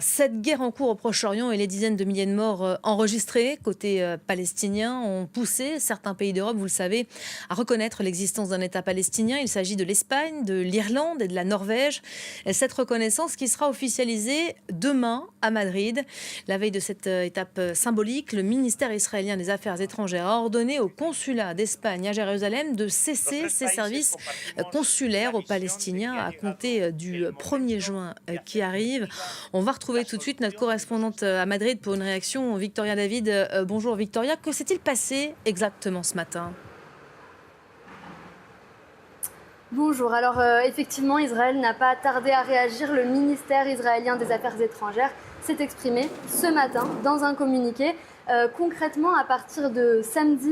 Cette guerre en cours au Proche-Orient et les dizaines de milliers de morts enregistrés côté palestinien ont poussé certains pays d'Europe, vous le savez, à reconnaître l'existence d'un État palestinien. Il s'agit de l'Espagne, de l'Irlande et de la Norvège. Et cette reconnaissance qui sera officialisée demain à Madrid. La veille de cette étape symbolique, le ministère israélien des Affaires étrangères a ordonné au consulat d'Espagne à Jérusalem de cesser ses services consulaires aux Palestiniens à compter du 1er juin qui arrive. On va retrouver tout de suite notre correspondante à Madrid pour une réaction, Victoria David. Bonjour Victoria, que s'est-il passé exactement ce matin ? Bonjour, alors effectivement Israël n'a pas tardé à réagir. Le ministère israélien des Affaires étrangères s'est exprimé ce matin dans un communiqué. Concrètement, à partir de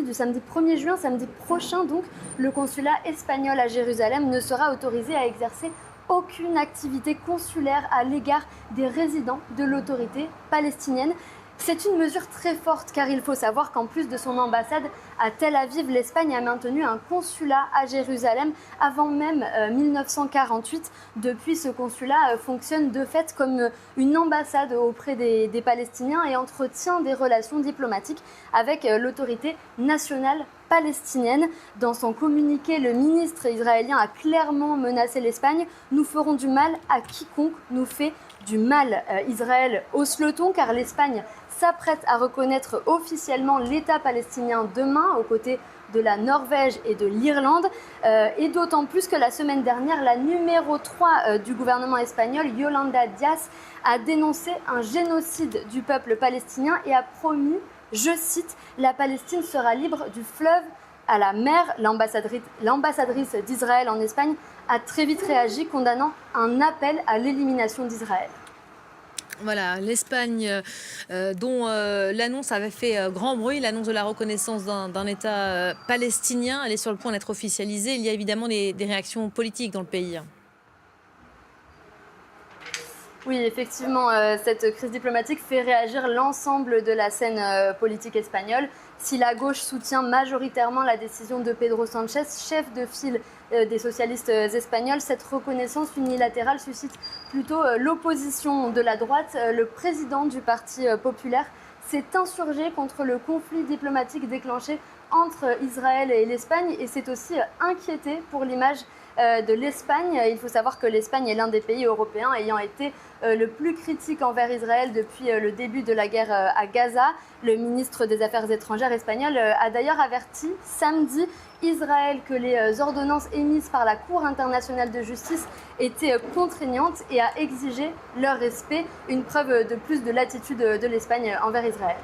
du samedi 1er juin, samedi prochain donc, le consulat espagnol à Jérusalem ne sera autorisé à exercer aucune activité consulaire à l'égard des résidents de l'autorité palestinienne. C'est une mesure très forte car il faut savoir qu'en plus de son ambassade à Tel Aviv, l'Espagne a maintenu un consulat à Jérusalem avant même 1948. Depuis, ce consulat fonctionne de fait comme une ambassade auprès des Palestiniens et entretient des relations diplomatiques avec l'autorité nationale palestinienne. Dans son communiqué, le ministre israélien a clairement menacé l'Espagne. Nous ferons du mal à quiconque nous fait du mal. Israël hausse le ton car l'Espagne s'apprête à reconnaître officiellement l'État palestinien demain aux côtés de la Norvège et de l'Irlande. Et d'autant plus que la semaine dernière, la numéro 3 du gouvernement espagnol, Yolanda Díaz, a dénoncé un génocide du peuple palestinien et a promis, je cite, « La Palestine sera libre du fleuve à la mer ». L'ambassadrice d'Israël en Espagne a très vite réagi, condamnant un appel à l'élimination d'Israël. Voilà, l'Espagne dont l'annonce avait fait grand bruit, l'annonce de la reconnaissance d'un État palestinien, elle est sur le point d'être officialisée. Il y a évidemment des réactions politiques dans le pays. Oui, effectivement, cette crise diplomatique fait réagir l'ensemble de la scène politique espagnole. Si la gauche soutient majoritairement la décision de Pedro Sánchez, chef de file des socialistes espagnols, cette reconnaissance unilatérale suscite plutôt l'opposition de la droite. Le président du Parti populaire s'est insurgé contre le conflit diplomatique déclenché entre Israël et l'Espagne et s'est aussi inquiété pour l'image de l'Espagne. Il faut savoir que l'Espagne est l'un des pays européens ayant été le plus critique envers Israël depuis le début de la guerre à Gaza. Le ministre des Affaires étrangères espagnol a d'ailleurs averti samedi Israël que les ordonnances émises par la Cour internationale de justice étaient contraignantes et a exigé leur respect, une preuve de plus de l'attitude de l'Espagne envers Israël.